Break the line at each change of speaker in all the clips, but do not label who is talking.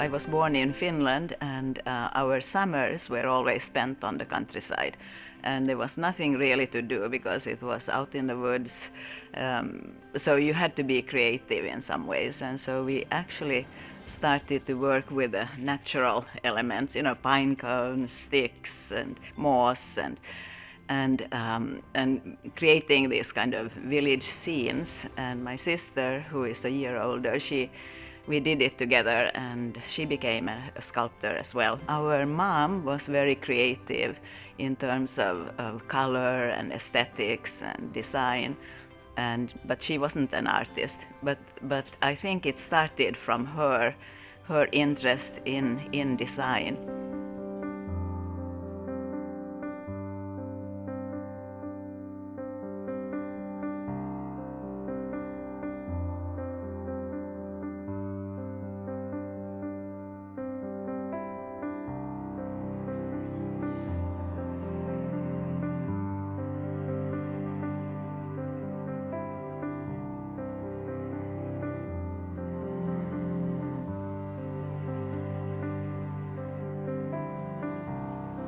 I was born in Finland, and our summers were always spent on the countryside. And there was nothing really to do because it was out in the woods. So you had to be creative in some ways. And so we actually started to work with the natural elements, you know, pine cones, sticks, and moss, and creating these kind of village scenes. And my sister, who is a year older, we did it together, and she became a sculptor as well. Our mom was very creative in terms of color and aesthetics and design, but she wasn't an artist. But I think it started from her interest in design.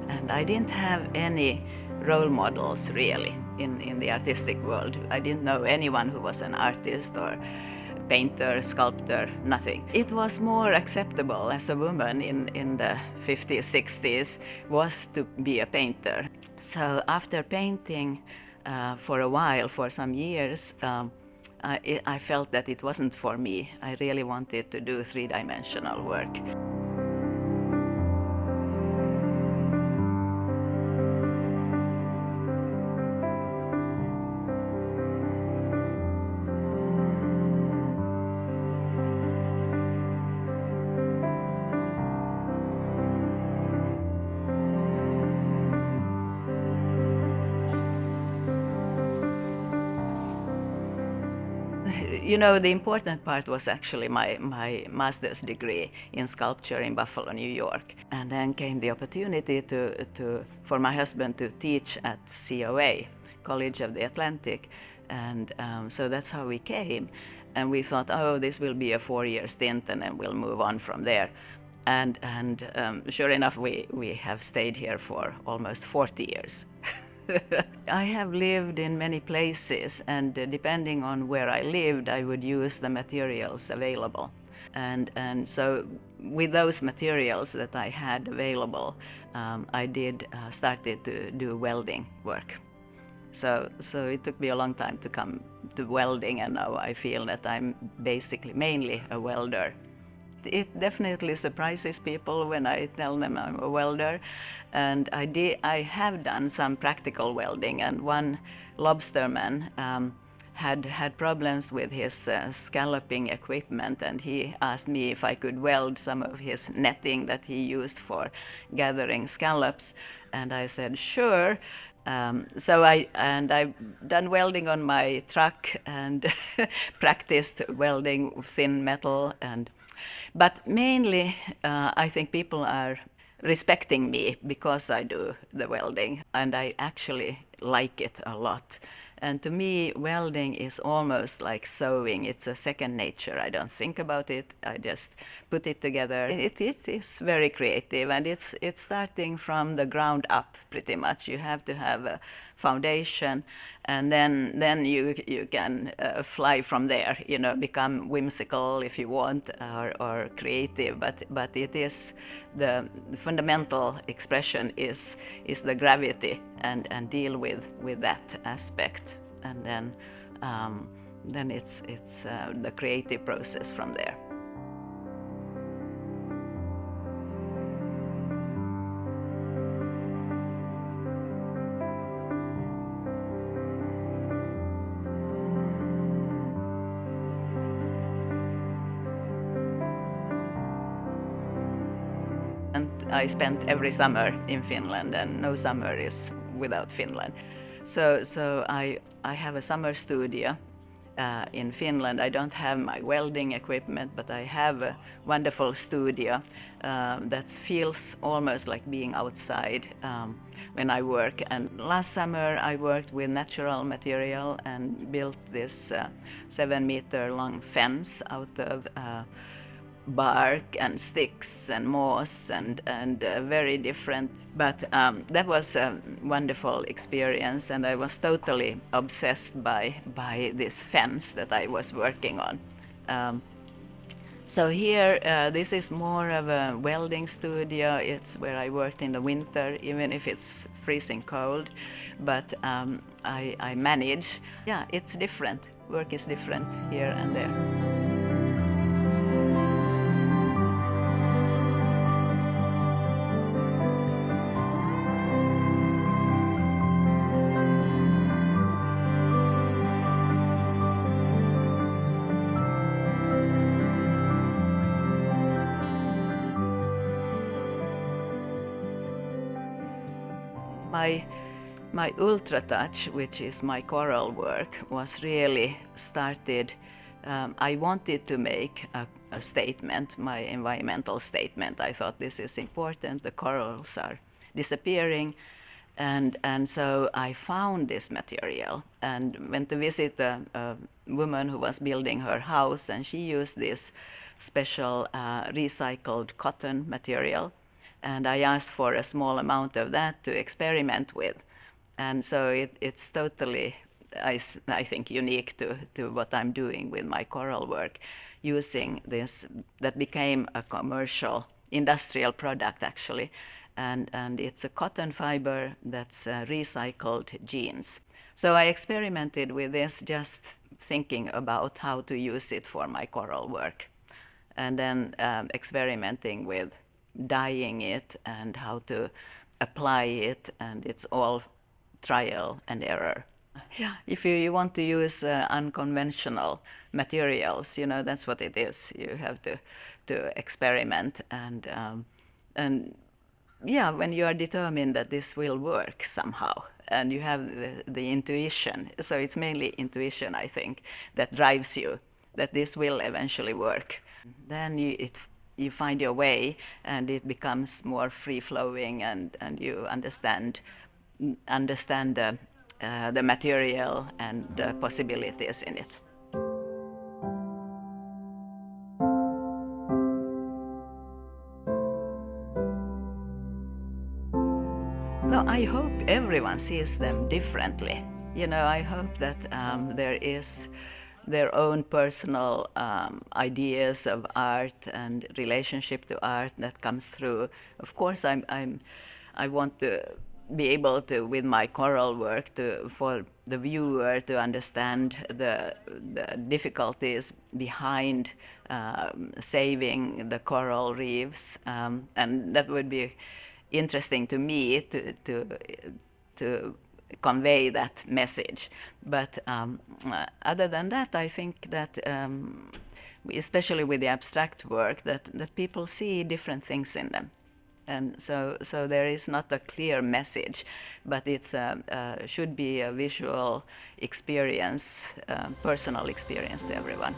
And I didn't have any role models really in the artistic world. I didn't know anyone who was an artist or painter, sculptor, nothing. It was more acceptable as a woman in the 50s, 60s was to be a painter. So after painting for a while, for some years, I felt that it wasn't for me. I really wanted to do three-dimensional work. You know, the important part was actually my master's degree in sculpture in Buffalo, New York. And then came the opportunity for my husband to teach at COA, College of the Atlantic. And so that's how we came. And we thought, oh, this will be a 4-year stint, and then we'll move on from there. And sure enough, we have stayed here for almost 40 years. I have lived in many places, and depending on where I lived, I would use the materials available. And so with those materials that I had available, I started to do welding work. So it took me a long time to come to welding, and now I feel that I'm basically mainly a welder. It definitely surprises people when I tell them I'm a welder, and I have done some practical welding, and one lobsterman had problems with his scalloping equipment, and he asked me if I could weld some of his netting that he used for gathering scallops, and I said sure. So I've done welding on my truck and practiced welding thin metal, but mainly I think people are respecting me because I do the welding, and I actually like it a lot. And to me, welding is almost like sewing. It's a second nature. I don't think about it. I just put it together. It is very creative, and it's starting from the ground up pretty much. You have to have a foundation, and then you can fly from there. You know, become whimsical if you want, or creative. But it is the fundamental expression is the gravity, and deal with that aspect, and then it's the creative process from there. And I spent every summer in Finland, and no summer is without Finland. So I have a summer studio in Finland. I don't have my welding equipment, but I have a wonderful studio that feels almost like being outside when I work. And last summer I worked with natural material and built this 7-meter long fence out of bark and sticks and moss and very different. But that was a wonderful experience, and I was totally obsessed by this fence that I was working on. So here, this is more of a welding studio. It's where I worked in the winter, even if it's freezing cold. But I manage. Yeah, it's different. Work is different here and there. My ultra touch, which is my coral work, was really started. I wanted to make a statement, my environmental statement. I thought this is important. The corals are disappearing, and so I found this material and went to visit a woman who was building her house, and she used this special recycled cotton material. And I asked for a small amount of that to experiment with. And so it's totally, I think, unique to what I'm doing with my coral work, using this that became a commercial, industrial product actually. And it's a cotton fiber that's recycled jeans. So I experimented with this, just thinking about how to use it for my coral work. And then experimenting with dyeing it and how to apply it, and it's all trial and error. Yeah, if you want to use unconventional materials, that's what it is. You have to experiment, and yeah, when you are determined that this will work somehow, and you have the intuition. So it's mainly intuition, I think, that drives you, that this will eventually work. Then you find your way, and it becomes more free-flowing, and you understand the material and the possibilities in it. No, I hope everyone sees them differently. I hope that there is their own personal ideas of art and relationship to art that comes through. Of course, I want to be able to, with my choral work, for the viewer to understand the difficulties behind saving the coral reefs, and that would be interesting to me to convey that message. But other than that, I think that especially with the abstract work, that people see different things in them. And so there is not a clear message, but it's should be a visual experience, personal experience to everyone.